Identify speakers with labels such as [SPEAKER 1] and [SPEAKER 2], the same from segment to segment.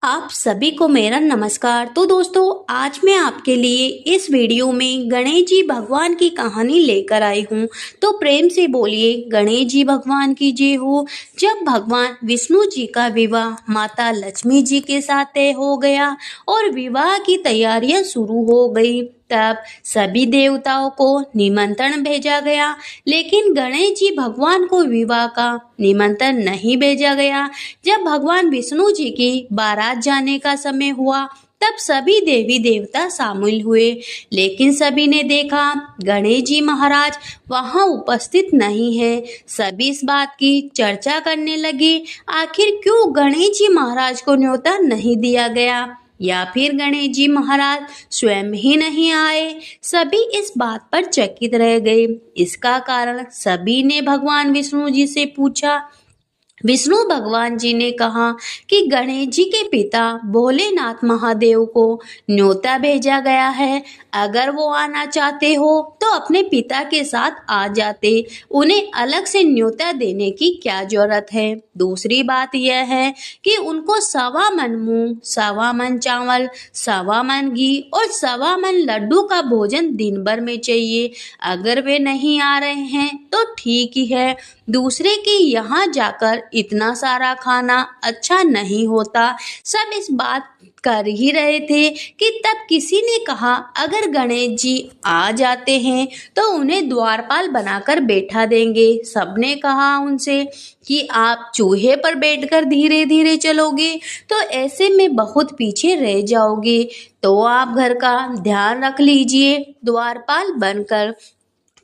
[SPEAKER 1] आप सभी को मेरा नमस्कार। तो दोस्तों, आज मैं आपके लिए इस वीडियो में गणेश जी भगवान की कहानी लेकर आई हूँ। तो प्रेम से बोलिए गणेश जी भगवान की जय हो। जब भगवान विष्णु जी का विवाह माता लक्ष्मी जी के साथ तय हो गया और विवाह की तैयारियां शुरू हो गई, तब सभी देवताओं को निमंत्रण भेजा गया, लेकिन गणेश जी भगवान को विवाह का निमंत्रण नहीं भेजा गया। जब भगवान विष्णु जी की बारात जाने का समय हुआ, तब सभी देवी देवता शामिल हुए, लेकिन सभी ने देखा गणेश जी महाराज वहां उपस्थित नहीं है। सभी इस बात की चर्चा करने लगे, आखिर क्यों गणेश जी महाराज को न्योता नहीं दिया गया, या फिर गणेश जी महाराज स्वयं ही नहीं आए। सभी इस बात पर चकित रह गए। इसका कारण सभी ने भगवान विष्णु जी से पूछा। विष्णु भगवान जी ने कहा कि गणेश जी के पिता भोलेनाथ महादेव को न्योता भेजा गया है। अगर वो आना चाहते हो तो अपने पिता के साथ आ जाते, उन्हें अलग से न्योता देने की क्या जरूरत है। दूसरी बात यह है कि उनको 1.25 मन मूंग, 1.25 मन चावल, 1.25 मन घी और 1.25 मन लड्डू का भोजन दिन भर में चाहिए। अगर वे नहीं आ रहे हैं तो ठीक ही है, दूसरे के यहाँ जाकर इतना सारा खाना अच्छा नहीं होता। सब इस बात कर ही रहे थे कि तब किसी ने कहा, अगर गणेश जी आ जाते हैं तो उन्हें द्वारपाल बनाकर बैठा देंगे। सबने कहा उनसे कि आप चूहे पर बैठकर धीरे धीरे चलोगे तो ऐसे में बहुत पीछे रह जाओगे, तो आप घर का ध्यान रख लीजिए द्वारपाल बनकर,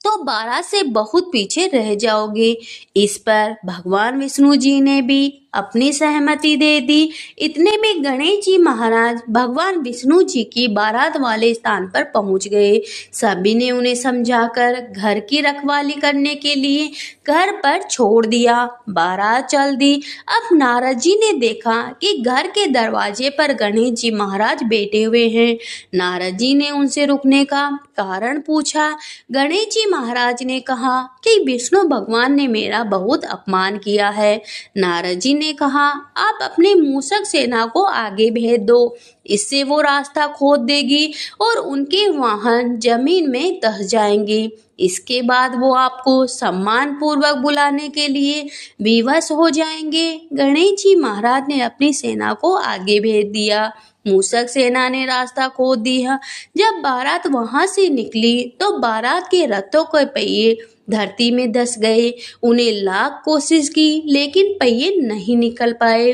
[SPEAKER 1] तो बारात से बहुत पीछे रह जाओगे। इस पर भगवान विष्णु जी ने भी अपनी सहमति दे दी। इतने में गणेश जी महाराज भगवान विष्णु जी की बारात वाले स्थान पर पहुंच गए। सभी ने उन्हें समझाकर घर की रखवाली करने के लिए घर पर छोड़ दिया। बारात चल दी। अब नारद जी ने देखा कि घर के दरवाजे पर गणेश जी महाराज बैठे हुए हैं। नारद जी ने उनसे रुकने का कारण पूछा। गणेश जी महाराज ने कहा कि विष्णु भगवान ने मेरा बहुत अपमान किया है। नारद जी ने कहा, आप अपने मूषक सेना को आगे भेज दो, इससे वो रास्ता खोद देगी और उनके वाहन जमीन में दस जाएंगे। इसके बाद वो आपको सम्मान पूर्वक बुलाने के लिए विवश हो जाएंगे। गणेश जी महाराज ने अपनी सेना को आगे भेज दिया। मूषक सेना ने रास्ता खोद दिया। जब बारात वहां से निकली तो बारात के रथों के पहिए धरती में धंस गए। उन्हें लाख कोशिश की, लेकिन पहिए नहीं निकल पाए।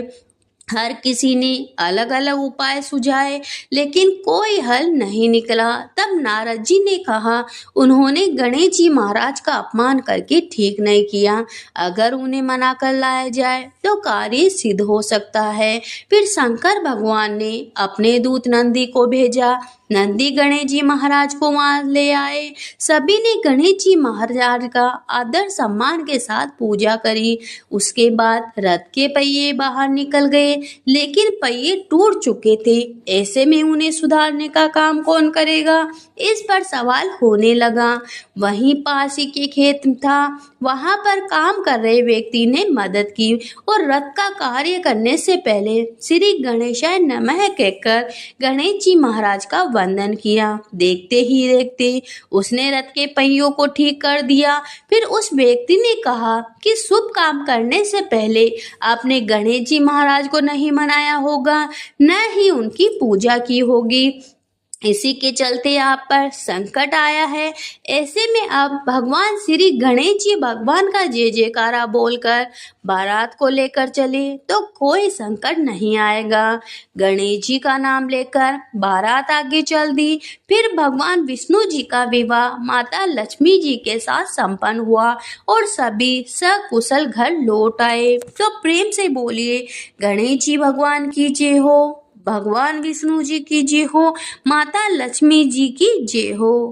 [SPEAKER 1] हर किसी ने अलग अलग उपाय सुझाए, लेकिन कोई हल नहीं निकला। तब नारद जी ने कहा, उन्होंने गणेश जी महाराज का अपमान करके ठीक नहीं किया। अगर उन्हें मना कर लाया जाए तो कार्य सिद्ध हो सकता है। फिर शंकर भगवान ने अपने दूत नंदी को भेजा। नंदी गणेश जी महाराज को वहां ले आए। सभी ने गणेश जी महाराज का आदर सम्मान के साथ पूजा करी। उसके बाद रथ के पहिए बाहर निकल गए, लेकिन पहिए टूट चुके थे। ऐसे में उन्हें सुधारने का काम कौन करेगा, इस पर सवाल होने लगा। वहीं पास ही के खेत था, वहां पर काम कर रहे व्यक्ति ने मदद की और रथ का कार्य करने से पहले श्री गणेशाय नमः कहकर गणेश जी महाराज का वंदन किया। देखते ही देखते उसने रथ के पहियों को ठीक कर दिया। फिर उस व्यक्ति ने कहा कि शुभ काम करने से पहले आपने गणेश जी महाराज को नहीं मनाया होगा, न ही उनकी पूजा की होगी। इसी के चलते आप पर संकट आया है। ऐसे में अब भगवान श्री गणेश जी भगवान का जय जयकारा बोलकर बारात को लेकर चले तो कोई संकट नहीं आएगा। गणेश जी का नाम लेकर बारात आगे चल दी। फिर भगवान विष्णु जी का विवाह माता लक्ष्मी जी के साथ संपन्न हुआ और सभी सकुशल घर लौट आए। तो प्रेम से बोलिए गणेश जी भगवान की जय हो, भगवान विष्णु जी की जय हो, माता लक्ष्मी जी की जय हो।